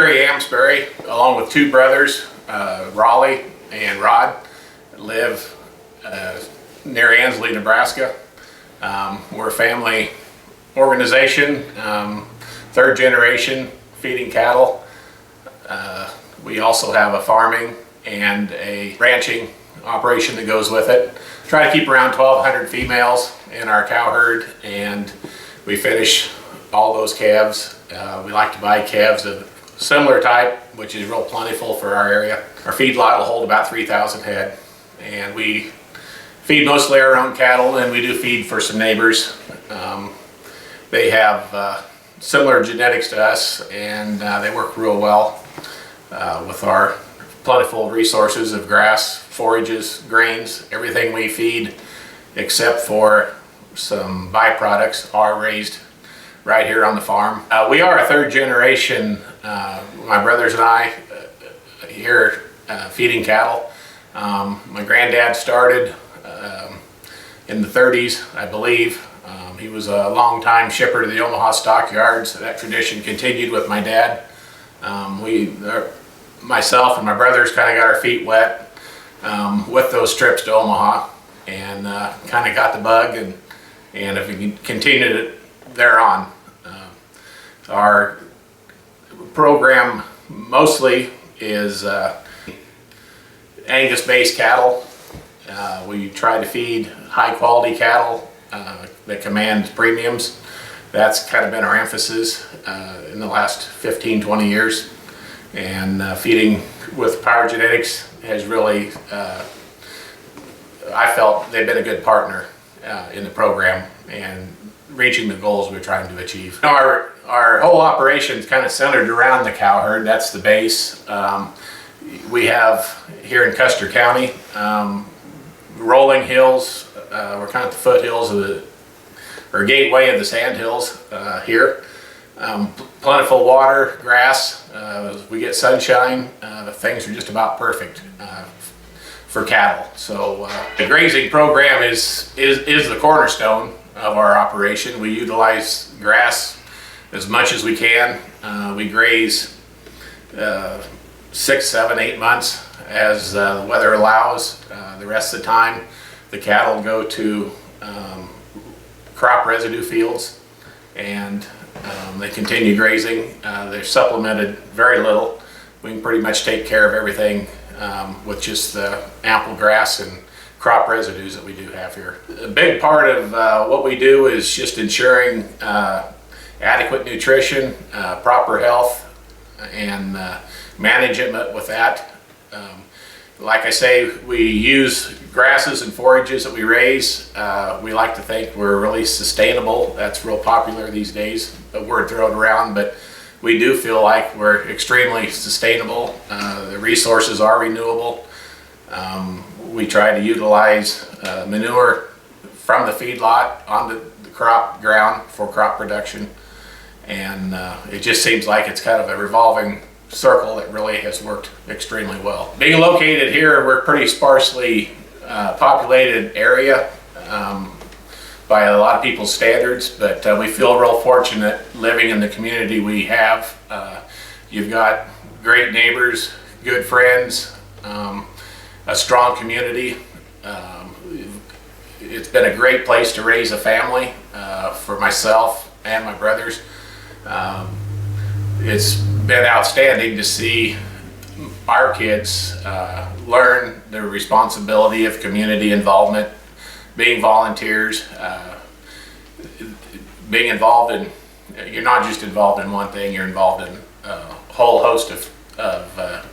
Amsberry, along with two brothers, Raleigh and Rod, live near Ansley, Nebraska. We're a family organization, third generation feeding cattle. We also have a farming and a ranching operation that goes with it. Try to keep around 1,200 females in our cow herd, and we finish all those calves. We like to buy calves of similar type, which is real plentiful for our area. Our feedlot will hold about 3,000 head, and we feed mostly our own cattle, and we do feed for some neighbors. They have similar genetics to us, and they work real well with our plentiful resources of grass, forages, grains. Everything we feed except for some byproducts are raised right here on the farm. We are a third generation, my brothers and I, here feeding cattle. My granddad started in the 30s, I believe. He was a long-time shipper to the Omaha stockyards. That tradition continued with my dad. Myself and my brothers kind of got our feet wet with those trips to Omaha, and kind of got the bug, and if we continued it thereon. Our program mostly is Angus-based cattle. We try to feed high-quality cattle that command premiums. That's kind of been our emphasis in the last 15-20 years. And feeding with Power Genetics has really, I felt they've been a good partner in the program and reaching the goals we're trying to achieve. Our whole operation is kind of centered around the cow herd. That's the base. We have here in Custer County rolling hills. We're kind of the foothills of or gateway of the sand hills here. Plentiful water, grass. We get sunshine. Things are just about perfect for cattle. So the grazing program is the cornerstone of our operation. We utilize grass as much as we can. We graze 6, 7, 8 months as the weather allows. The rest of the time the cattle go to crop residue fields, and they continue grazing. They're supplemented very little. We can pretty much take care of everything with just the ample grass and crop residues that we do have here. A big part of what we do is just ensuring adequate nutrition, proper health, and management with that. Like I say, we use grasses and forages that we raise. We like to think we're really sustainable. That's real popular these days, a word thrown around, but we do feel like we're extremely sustainable. The resources are renewable. We try to utilize manure from the feedlot onto the crop ground for crop production, and it just seems like it's kind of a revolving circle that really has worked extremely well. Being located here, we're a pretty sparsely populated area by a lot of people's standards, but we feel real fortunate living in the community we have. You've got great neighbors, good friends, a strong community. It's been a great place to raise a family for myself and my brothers. It's been outstanding to see our kids learn the responsibility of community involvement, being volunteers, being involved in, you're not just involved in one thing, you're involved in a whole host of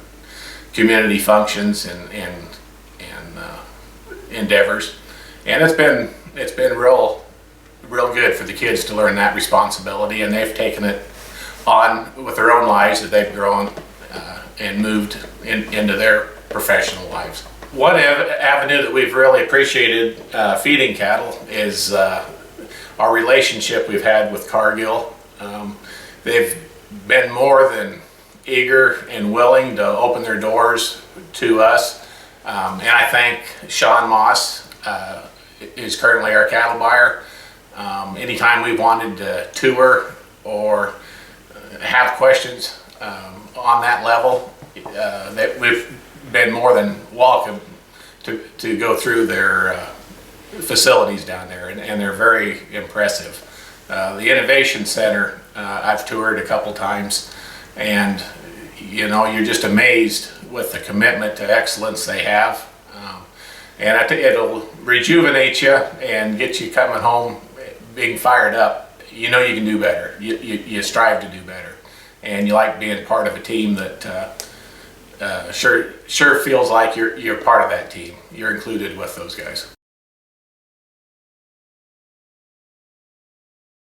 community functions and endeavors. And it's been real good for the kids to learn that responsibility, and they've taken it on with their own lives as they've grown and moved into their professional lives. One avenue that we've really appreciated feeding cattle is our relationship we've had with Cargill. They've been more than eager and willing to open their doors to us, and I thank Sean Moss, is currently our cattle buyer. Anytime we wanted to tour or have questions on that level, that we've been more than welcome to go through their facilities down there, and they're very impressive. The Innovation Center, I've toured a couple times, and you know, you're just amazed with the commitment to excellence they have. And it'll rejuvenate you and get you coming home being fired up. You know you can do better. You strive to do better, and you like being part of a team that sure feels like you're part of that team. You're included with those guys.